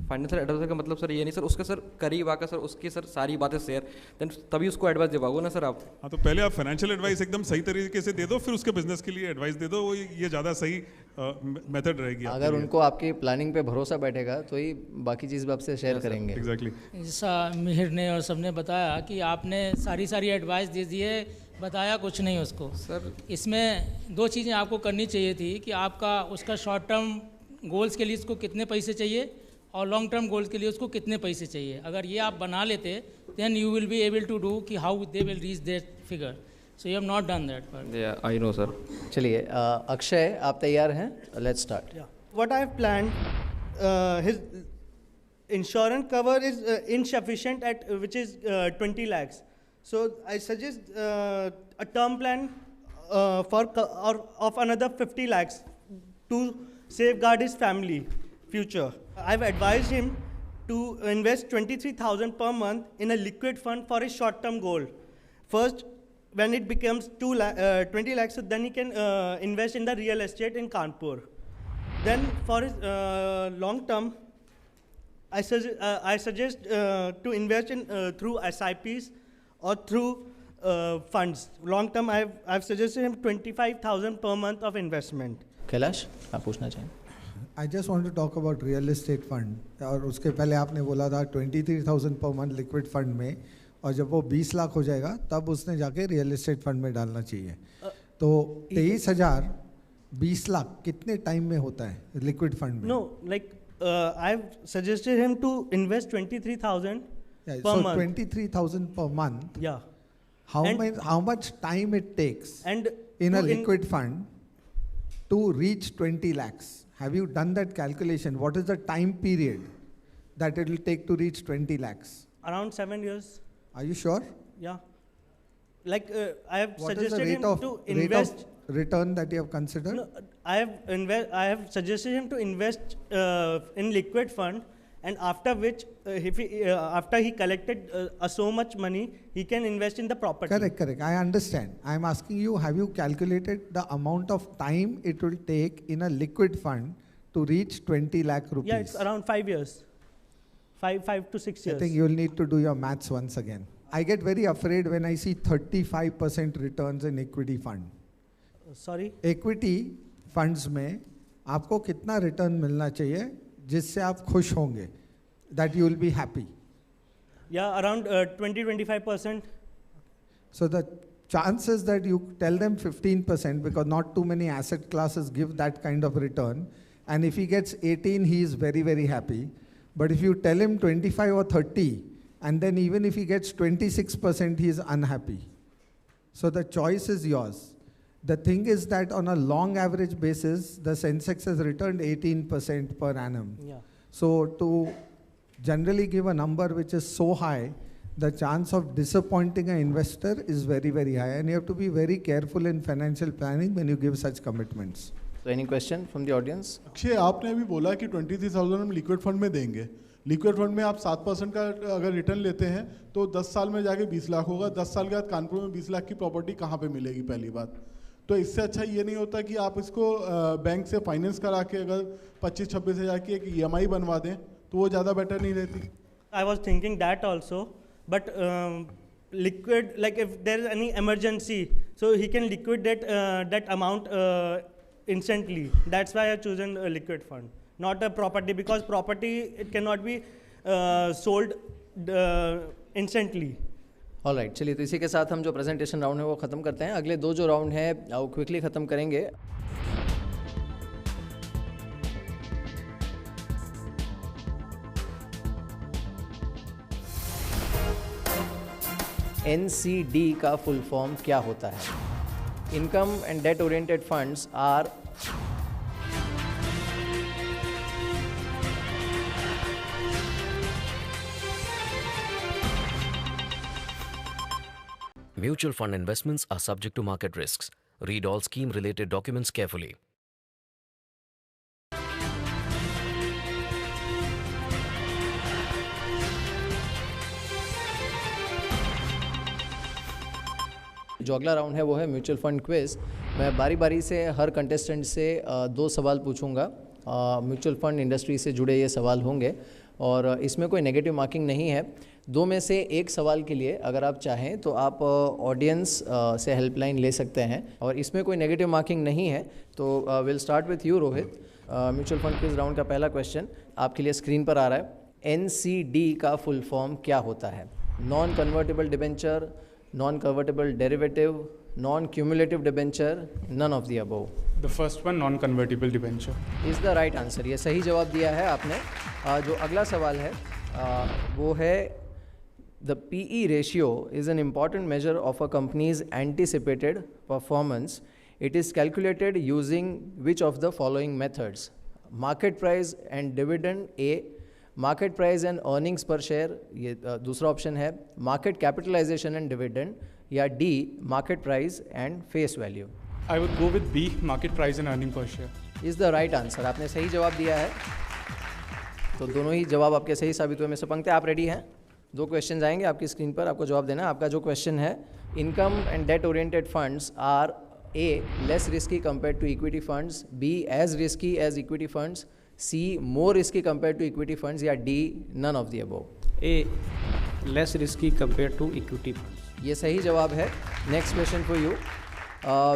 financial advisor का मतलब सर ये नहीं सर, उसके सर करीब आकर सर उसकी सर सारी बातें शेयर, देन तभी उसको एडवाइस दे पाओगे ना सर आप। हाँ, तो पहले आप फाइनेंशियल एडवाइस एकदम सही तरीके से दे दो, फिर उसके बिजनेस के लिए एडवाइस दे दो, वो ये ज़्यादा सही मेथड रहेगी। अगर उनको आपकी प्लानिंग पे भरोसा बैठेगा तो ही बाकी चीज़ आपसे शेयर करेंगे। एग्जैक्टली। जैसा मिहिर ने और सबने बताया कि आपने सारी एडवाइस दे दी है, बताया कुछ नहीं उसको। सर इसमें दो चीज़ें आपको करनी चाहिए थी कि आपका उसका शॉर्ट टर्म गोल्स के लिए उसको कितने पैसे चाहिए और लॉन्ग टर्म गोल्स के लिए उसको कितने पैसे चाहिए। अगर ये आप बना लेते then you will be able to do कि how they will reach that figure. So you have not done that part. I know sir. चलिए अक्षय, आप तैयार हैं? Let's start. What I have planned, his insurance cover is insufficient at which is 20 lakhs. So I suggest a term plan of another 50 lakhs to safeguard his family future. I've advised him to invest 23,000 per month in a liquid fund for his short-term goal. First, when it becomes 20 lakhs, so then he can invest in the real estate in Kanpur. Then for his long term, I suggest to invest in through SIPs or through funds. Long term, I've suggested him 25,000 per month of investment. Kailash, आप पूछना चाहें? I just want to talk about real estate fund. और उसके पहले आपने बोला था 23,000 per month liquid fund में, और जब वो 20 लाख हो जाएगा तब उसने जाके रियल एस्टेट फंड में डालना चाहिए। तो 23,000 20 लाख कितने टाइम में होता है लिक्विड फंड में? No, like I have suggested him to invest 23,000 per month. 23,000 per month. Yeah. How much time it takes and in a liquid fund to reach 20 lakhs? Have you done that calculation? What is the time period that it will take to reach 20 lakhs? Around 7 years. Are you sure? Yeah. Like I have What is the suggested rate him of to invest. Return that you have considered? No, I have suggested him to invest in liquid fund, and after which, after he collected so much money, he can invest in the property. Correct. I understand. I am asking you, have you calculated the amount of time it will take in a liquid fund to reach 20 lakh rupees? Yeah, it's around 5 years. 5 to 6 years. I think you will need to do your maths once again. I get very afraid when I see 35% returns in equity fund. Sorry? Equity funds में आपको कितना return मिलना चाहिए जिससे आप खुश होंगे, that you will be happy? Yeah, around 20-25%. So the chances that you tell them 15%, because not too many asset classes give that kind of return, and if he gets 18, he is very, very happy. But if you tell him 25 or 30, and then even if he gets 26%, he is unhappy. So the choice is yours. The thing is that on a long average basis, the Sensex has returned 18% per annum. Yeah. So to generally give a number which is so high, the chance of disappointing an investor is very, very high. And you have to be very careful in financial planning when you give such commitments. So any question from the audience? Akshay, आपने अभी बोला कि 23,000 हम liquid fund में देंगे। Liquid fund में आप 7% का अगर रिटर्न लेते हैं तो 10 साल में जाके 20 लाख होगा। 10 साल के बाद कानपुर में 20 लाख की प्रॉपर्टी कहाँ पे मिलेगी? पहली बात तो इससे अच्छा ये नहीं होता कि आप इसको बैंक से फाइनेंस करा के अगर 25-26 हज़ार की एक EMI बनवा दें तो वो ज़्यादा बेटर नहीं रहती? I was thinking that also, but liquid, like if there is any emergency, so he can liquidate that amount instantly. That's why I chosen a liquid fund, not a property, because property it cannot be sold instantly. All right, चलिए तो इसी के साथ हम जो presentation round है वो ख़त्म करते हैं। अगले दो जो राउंड है वो क्विकली ख़त्म करेंगे। NCD का फुल फॉर्म क्या होता है? Income and debt oriented funds are Mutual fund investments are subject to market risks. Read all scheme-related documents carefully. जो अगला राउंड है वो है म्यूचुअल फंड क्विज। मैं बारी बारी से हर कंटेस्टेंट से 2 सवाल पूछूंगा म्यूचुअल फंड इंडस्ट्री से जुड़े ये सवाल होंगे और इसमें कोई नेगेटिव मार्किंग नहीं है। दो में से एक सवाल के लिए अगर आप चाहें तो आप ऑडियंस से हेल्पलाइन ले सकते हैं और इसमें कोई नेगेटिव मार्किंग नहीं है। तो will start with you Rohit. Mutual fund quiz round का पहला क्वेश्चन आपके लिए स्क्रीन पर आ रहा है। NCD का फुल फॉर्म क्या होता है? Non convertible debenture, non convertible derivative, non cumulative debenture, none of the above. The first one, non convertible debenture, is the right answer. ये सही जवाब दिया है आपने। जो अगला सवाल है वो है the PE ratio is an important measure of a companies anticipated performance. It is calculated using which of the following methods? Market price and dividend A, market price and earnings पर शेयर ये दूसरा option है, market capitalisation and dividend, या D, market price and face value. I would go with B, market price and earning per share. Is the right answer. आपने सही जवाब दिया है। तो दोनों ही जवाब आपके सही साबित हुए। मिस्टर पंक्ति, आप रेडी हैं? दो क्वेश्चन आएंगे आपकी स्क्रीन पर, आपको जवाब देना है। आपका जो क्वेश्चन है, income and debt oriented funds are A, less risky compare to equity funds, B, as risky as equity funds, C, more risky compare to equity funds, या D, none of the above. A, less risky compare to equity funds. ये सही जवाब है। Next question for you.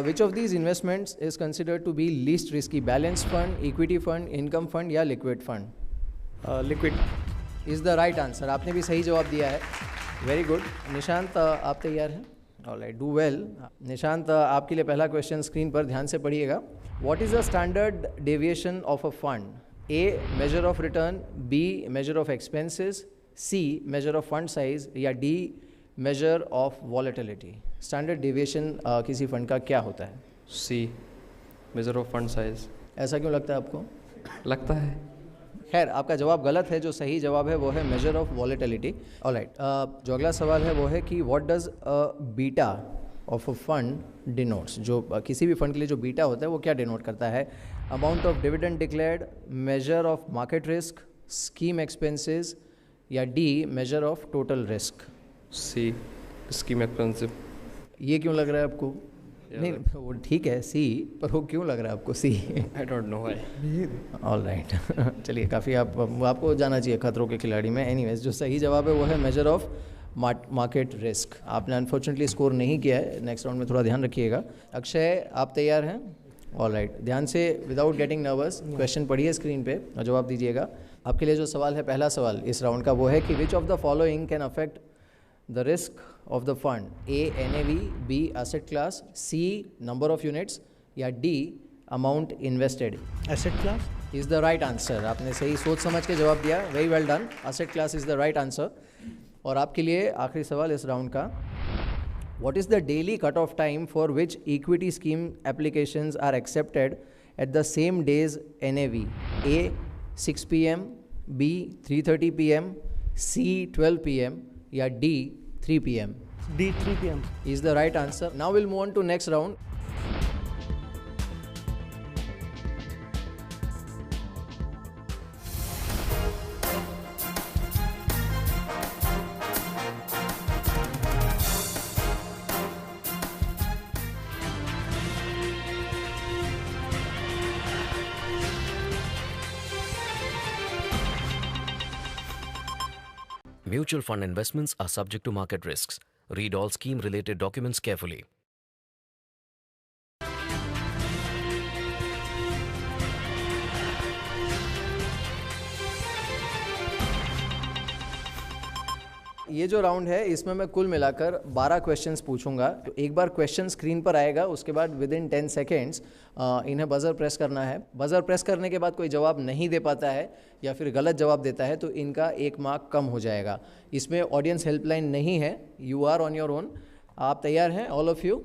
Which of these investments is considered to be least risky? Balance fund, equity fund, income fund, या liquid fund? Liquid is the right answer. आपने भी सही जवाब दिया है। Very good. निशांत, आप तैयार हैं? Alright, do well. निशांत, आपके लिए पहला क्वेश्चन स्क्रीन पर ध्यान से पढ़िएगा। What is the standard deviation of a fund? A, measure of return, B, measure of expenses, C, measure of fund size, या D, measure of volatility? Standard deviation किसी fund का क्या होता है? C, measure of fund size. ऐसा क्यों लगता है आपको? लगता है। खैर, आपका जवाब गलत है। जो सही जवाब है वो है मेजर ऑफ वॉलेटिलिटी। ऑलराइट, जो अगला सवाल है वो है कि what does beta of a fund denotes? जो किसी भी फंड के लिए जो बीटा होता है वो क्या डिनोट करता है? Amount of dividend declared, measure of market risk, scheme expenses, या D, measure of total risk? C, scheme expensive. ये क्यों लग रहा है आपको? नहीं, वो ठीक है C, पर वो क्यों लग रहा है आपको C? I don't know why. All right, चलिए, काफ़ी आपको जाना चाहिए खतरों के खिलाड़ी में। एनीवेज, जो सही जवाब है वो है मेजर ऑफ मार्केट रिस्क। आपने अनफॉर्चुनेटली स्कोर नहीं किया है। नेक्स्ट राउंड में थोड़ा ध्यान रखिएगा। अक्षय, आप तैयार हैं? ऑल राइट, ध्यान से, विदाउट गेटिंग नर्वस, क्वेश्चन पढ़िए स्क्रीन पे और जवाब दीजिएगा। आपके लिए जो सवाल है, पहला सवाल इस राउंड का, वो है कि which of the following can affect the risk of the fund? A, NAV, B, asset class, C, number of units, या D, amount invested? Asset class is the right answer. आपने सही सोच समझ के जवाब दिया। Very well done. asset class is the right answer. और आपके लिए आखिरी सवाल इस राउंड का, what is the daily cut-off time for which equity scheme applications are accepted at the same day's NAV? A, 6 p.m, B, 3:30 p.m, C, 12 p.m, या D, 3 p.m? D, 3 p.m. is the right answer. Now we'll move on to next round. Mutual fund investments are subject to market risks. Read all scheme related documents carefully. ये जो round है इसमें मैं कुल मिलाकर 12 questions पूछूंगा। तो एक बार क्वेश्चन स्क्रीन पर आएगा, उसके बाद विद इन 10 सेकेंड्स इन्हें बज़र प्रेस करना है। बज़र प्रेस करने के बाद कोई जवाब नहीं दे पाता है या फिर गलत जवाब देता है तो इनका 1 मार्क कम हो जाएगा। इसमें ऑडियंस हेल्पलाइन नहीं है, you are on your own. आप तैयार हैं all of you?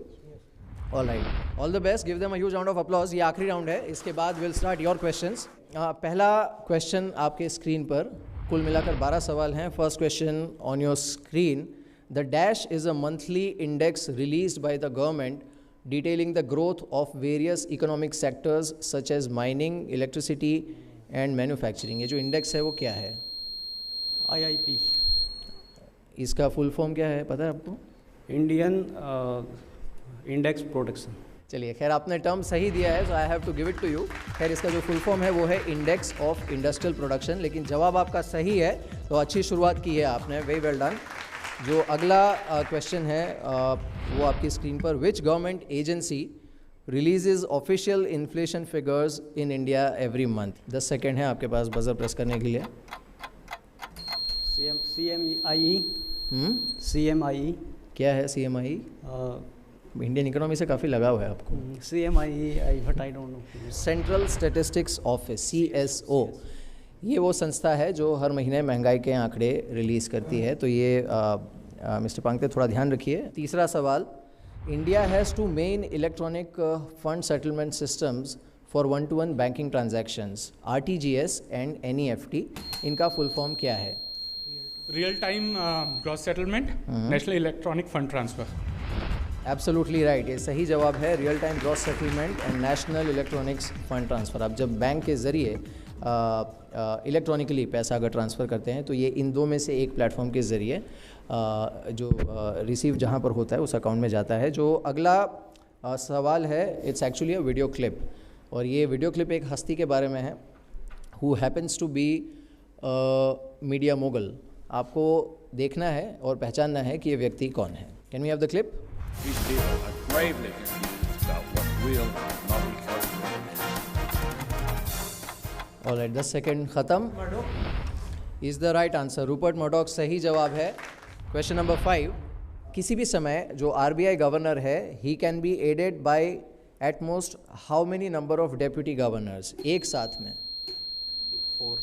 All right, all the best, give them a huge round of applause. ये आखिरी राउंड है, इसके बाद विल स्टार्ट योर क्वेश्चंस। पहला क्वेश्चन आपके स्क्रीन पर, कुल मिलाकर 12 सवाल हैं। First question on your screen, the dash is a monthly index released by the government detailing the growth of various economic sectors such as mining, electricity and manufacturing. ये जो index है वो क्या है? IIP। इसका फुल फॉर्म क्या है, पता है आपको? Indian index production. चलिए, खैर आपने टर्म सही दिया है, so I have to give it to you. खैर इसका जो फुल फॉर्म है वो है इंडेक्स ऑफ इंडस्ट्रियल प्रोडक्शन, लेकिन जवाब आपका सही है, तो अच्छी शुरुआत की है आपने, वेरी वेल डन। जो अगला क्वेश्चन है वो आपकी स्क्रीन पर, which government agency releases official inflation figures in India every month? 10 second है आपके पास बजर प्रेस करने के लिए। CMIE क्या है CMIE? इंडियन इकोनॉमी से काफ़ी लगाव है आपको। CMIE, but I don't know. Central statistics office, CSO, ये वो संस्था है जो हर महीने महंगाई के आंकड़े रिलीज़ करती है। तो ये मिस्टर पांगते थोड़ा ध्यान रखिए। तीसरा सवाल, India has two main electronic fund settlement systems for 1-to-1 banking transactions, RTGS and NEFT, इनका फुल फॉर्म क्या है? Real time gross settlement, national electronic fund transfer. Absolutely right, ये सही जवाब है, real time gross settlement and national electronics fund transfer. आप जब bank के ज़रिए इलेक्ट्रॉनिकली पैसा अगर ट्रांसफ़र करते हैं तो ये इन दो में से एक प्लेटफॉर्म के ज़रिए जो रिसीव जहाँ पर होता है उस अकाउंट में जाता है। जो अगला सवाल है, it's actually a video clip, और ये वीडियो क्लिप एक हस्ती के बारे में है, who happens to be media mogul. आपको देखना है और पहचानना है कि ये व्यक्ति कौन है। Can we have the clip? Alright, 10 second ख़त्म। Is the right answer, Rupert Murdoch सही जवाब है। क्वेश्चन नंबर 5, किसी भी समय जो RBI गवर्नर है, he can be aided by at most how many number of deputy governors? एक साथ में 4।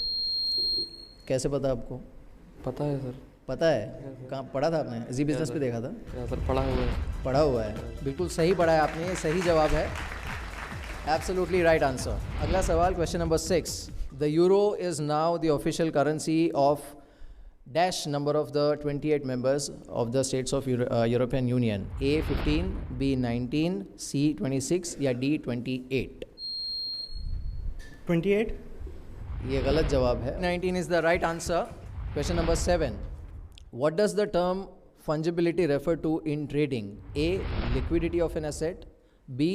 कैसे पता आपको? पता है सर। पता है? कहाँ पढ़ा था आपने? जी बिजनेस पे देखा था? सर पढ़ा हुआ है। पढ़ा हुआ है, बिल्कुल सही पढ़ा है आपने, सही जवाब है, एब्सोल्युटली राइट आंसर। अगला सवाल, question number 6, the euro is now the official currency of dash number of the 28 members of the states of European union? A 15, B 19, C 26 या D 28? 28? ये गलत जवाब है, 19 is the right answer. Question number 7. What does the term fungibility refer to in trading? A, liquidity of an asset, B,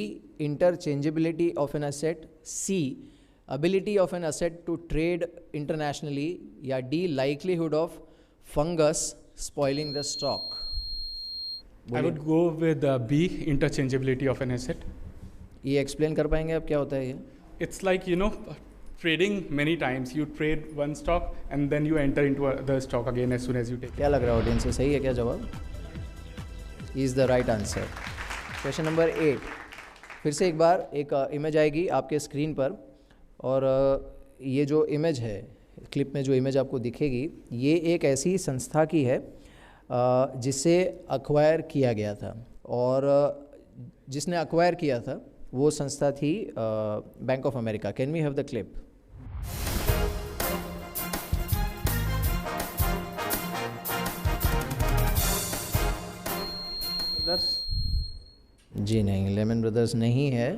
interchangeability of an asset, C, ability of an asset to trade internationally, या D, likelihood of fungus spoiling the stock? I would go with B, interchangeability of an asset. ये explain कर पाएंगे आप क्या होता है ये? It's like, trading many times. You trade one stock and then you enter into the stock again as soon as you take it. क्या लग रहा है ऑडियंस से, सही है क्या जवाब? Is the right answer. Question number 8, फिर से एक बार एक इमेज आएगी आपके स्क्रीन पर, और ये जो इमेज है, क्लिप में जो इमेज आपको दिखेगी, ये एक ऐसी संस्था की है जिसे अक्वायर किया गया था, और जिसने अक्वायर किया था वो संस्था थी bank of America. Can we have the clip? जी नहीं, लेमन ब्रदर्स नहीं है।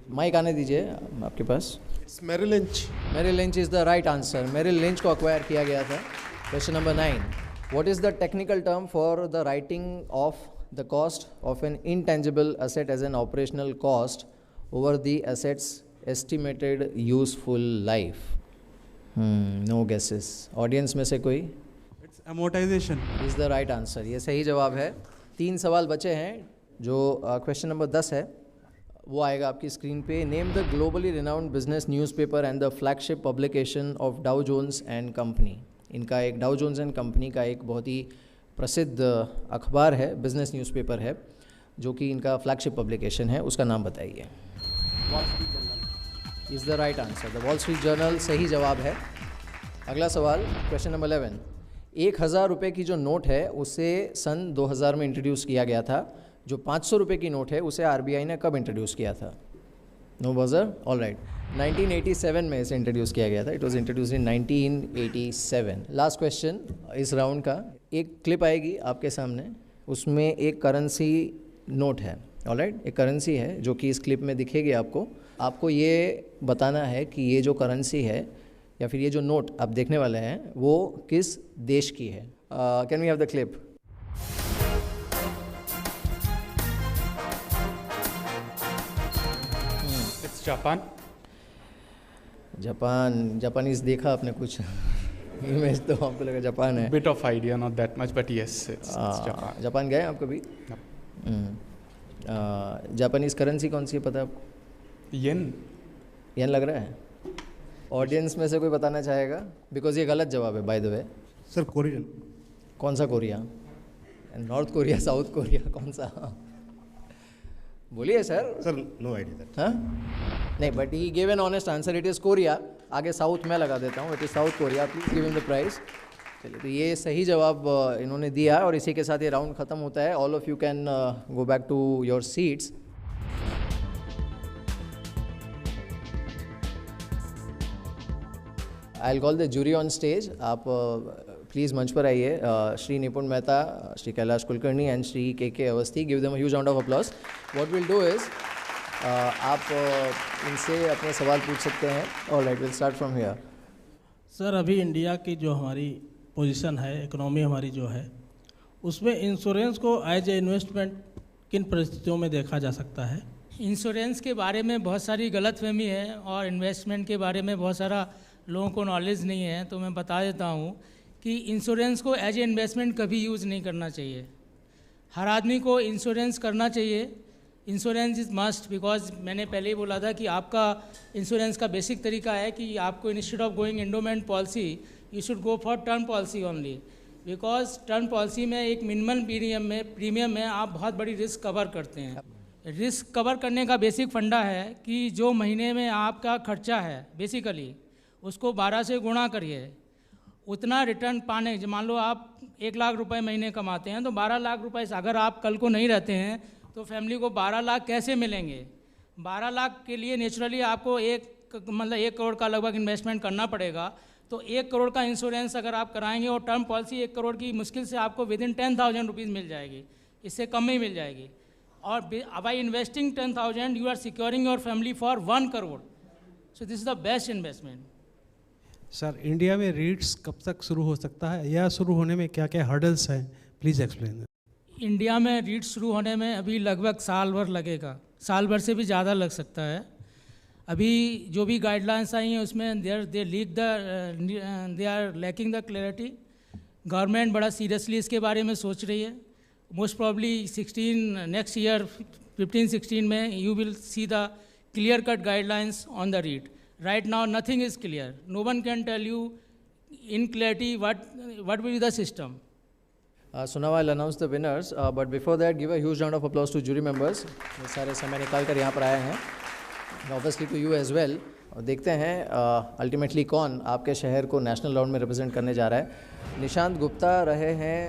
माइक आने दीजिए आपके पास। Merrill Lynch. Merrill Lynch is the right answer, Merrill Lynch को अक्वायर किया गया था। Question number 9, what is the technical term for the writing off the cost of an intangible asset as an operational cost over the assets estimated useful life? No guesses, audience में से कोई? It's amortisation is the right answer, ये सही जवाब है। 3 सवाल बचे हैं। जो क्वेश्चन नंबर 10 है वो आएगा आपकी स्क्रीन पे। Name the globally renowned business newspaper and the flagship publication of Dow Jones and company. इनका एक डाउ जोन्स एंड कंपनी का एक बहुत ही प्रसिद्ध अखबार है, बिजनेस न्यूज़पेपर है, जो कि इनका फ्लैगशिप पब्लिकेशन है, उसका नाम बताइए। Is the right answer, the wall street journal सही जवाब है। अगला सवाल, क्वेश्चन नंबर 11, 1000 रुपये की जो नोट है उसे सन 2000 में इंट्रोड्यूस किया गया था। जो 500 रुपये की नोट है उसे RBI ने कब इंट्रोड्यूस किया था? नो बजर, ऑल राइट, 1987 में इसे इंट्रोड्यूस किया गया था। It was introduce in 1987। Last question इस राउंड का, एक क्लिप आएगी आपके सामने, उसमें एक करेंसी नोट है, ऑल राइट, एक करेंसी है जो कि इस क्लिप में दिखेगी आपको। आपको ये बताना है कि ये जो करेंसी है या फिर ये जो नोट आप देखने वाले हैं वो किस देश की है। Can we have the clip? Japan. Japanese देखा आपने कुछ इमेज तो हमको लगा जापान है. Bit of idea, not that much, but yes, it's Japan. Japan गए आप कभी? जापानीज करेंसी कौन सी है पता है आपको? येन लग रहा है. ऑडियंस में से कोई बताना चाहेगा? बिकॉज ये गलत जवाब है by the way. Sir Korean. कौन सा Korea? North Korea, South Korea, कौन सा? बोलिए सर. Sir no idea. हाँ नहीं, but he give an honest answer. It is Korea. आगे साउथ में लगा देता हूँ. It is South Korea. Please give him the prize. चलिए, तो ये सही जवाब इन्होंने दिया और इसी के साथ ये राउंड ख़त्म होता है. All of you can go back to your seats. I will call the jury on stage. आप प्लीज़ मंच पर आइए. Shri Nipun Mehta, Shri Kailash Kulkarni and Shri K Awasthi. Give them a huge round of applause. What will do is आप इनसे अपने सवाल पूछ सकते हैं. Alright, will start from here. Sir, अभी इंडिया की जो हमारी पोजीशन है, इकोनॉमी हमारी जो है, उसमें इंश्योरेंस को एज ए इन्वेस्टमेंट किन परिस्थितियों में देखा जा सकता है? इंश्योरेंस के बारे में बहुत सारी गलतफहमी है और इन्वेस्टमेंट के बारे में बहुत सारा लोगों को नॉलेज नहीं है. तो मैं बता देता हूँ कि इंश्योरेंस को एज ए इन्वेस्टमेंट कभी यूज़ नहीं करना चाहिए. हर आदमी को इंश्योरेंस करना चाहिए. इंश्योरेंस इज़ मस्ट, बिकॉज मैंने पहले ही बोला था कि आपका इंश्योरेंस का बेसिक तरीका है कि आपको instead of going endowment policy you should go for term policy only. Because term policy में एक मिनिमम प्रीमियम में आप बहुत बड़ी रिस्क कवर करते हैं. रिस्क कवर करने का बेसिक फंडा है कि जो महीने में आपका खर्चा है बेसिकली उसको 12 से गुणा करिए. उतना रिटर्न पाने, मान लो आप 1 लाख रुपए महीने कमाते हैं तो 12 लाख रुपए से अगर आप कल को नहीं रहते हैं तो फैमिली को 12 लाख कैसे मिलेंगे? 12 लाख के लिए नेचुरली आपको 1 करोड़ का लगभग इन्वेस्टमेंट करना पड़ेगा. तो 1 करोड़ का इंश्योरेंस अगर आप कराएंगे और टर्म पॉलिसी 1 करोड़ की मुश्किल से आपको विदिन 10,000 रुपीज़ मिल जाएगी. इससे कम ही मिल जाएगी. और by investing 10,000 you are securing your family for 1 crore. So this is the best investment. Sir, India में रीट्स कब तक शुरू हो सकता है या शुरू होने में क्या क्या हर्डल्स हैं? Please explain. इंडिया में रीट्स शुरू होने में अभी लगभग साल भर लगेगा. साल भर से भी ज़्यादा लग सकता है. अभी जो भी गाइडलाइंस आई हैं उसमें they are lacking the clarity. Government बड़ा सीरियसली इसके बारे में सोच रही है. मोस्ट प्रॉब्ली नेक्स्ट ईयर 15-16 में you will see the clear cut guidelines on the REIT. Right now, nothing is clear. No one can tell you in clarity what will be the system. So now I'll announce the winners. But before that, give a huge round of applause to jury members. ये सारे समय निकाल कर यहाँ पर आए हैं. Obviously to you as well. और देखते हैं अल्टीमेटली कौन आपके शहर को नेशनल राउंड में रिप्रेजेंट करने जा रहा है. निशांत गुप्ता रहे हैं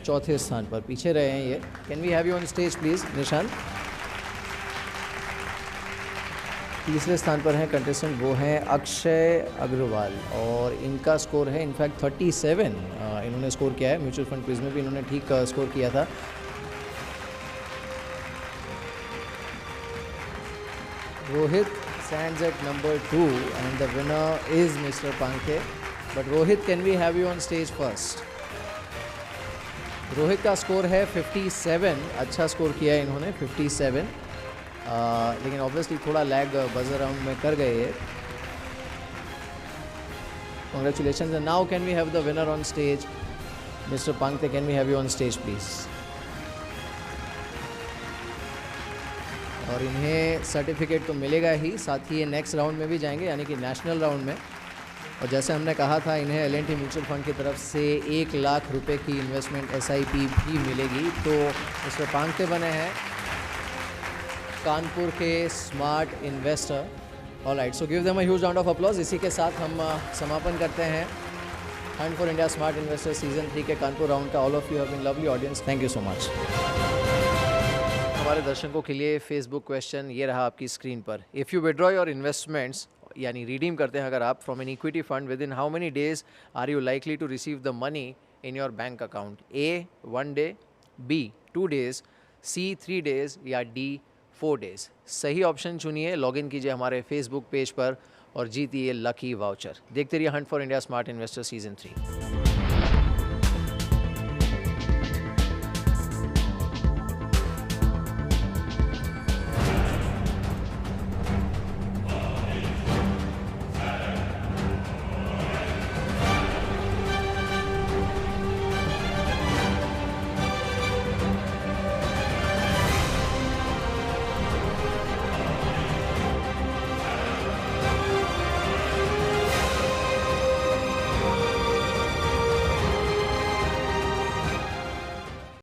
चौथे स्थान पर, पीछे रहे हैं ये. Can we have you on stage please Nishant. तीसरे स्थान पर हैं कंटेस्टेंट, वो हैं अक्षय अग्रवाल और इनका स्कोर है इनफैक्ट 37. इन्होंने स्कोर किया है. म्यूचुअल फंड क्विज में भी इन्होंने ठीक स्कोर किया था. Rohit stands at number 2 and the winner is Mr. Pankhe. But Rohit, can we have you on stage first? Rohit का स्कोर है 57. अच्छा स्कोर किया है इन्होंने 57. लेकिन ऑब्वियसली थोड़ा लैग बजर राउंड में कर गए ये. Congratulations. And now can we have the winner on stage? Mr. Pankhe, can we have you on stage please? और इन्हें सर्टिफिकेट तो मिलेगा ही, साथ ही ये नेक्स्ट राउंड में भी जाएंगे यानी कि नेशनल राउंड में. और जैसे हमने कहा था इन्हें L&T म्यूचुअल फंड की तरफ से 1 लाख रुपए की इन्वेस्टमेंट SIP भी मिलेगी. तो मिस्टर पांके बने हैं कानपुर के smart investor. Alright, so give them a huge round of applause. इसी के साथ हम समापन करते हैं hunt for India smart investor season 3 के कानपुर राउंड का. All of you have been lovely audience. Thank you so much. हमारे दर्शकों के लिए फेसबुक क्वेश्चन ये रहा आपकी स्क्रीन पर. If you withdraw your investments यानी रिडीम करते हैं अगर आप from an equity fund, within how many days are you likely to receive the money in your bank account? A 1 day, B 2 days, C 3 days या D 4 days. सही option चुनिए, login कीजिए हमारे Facebook page पर और जीतिए lucky voucher. देखते रहिए Hunt for India smart investor season 3.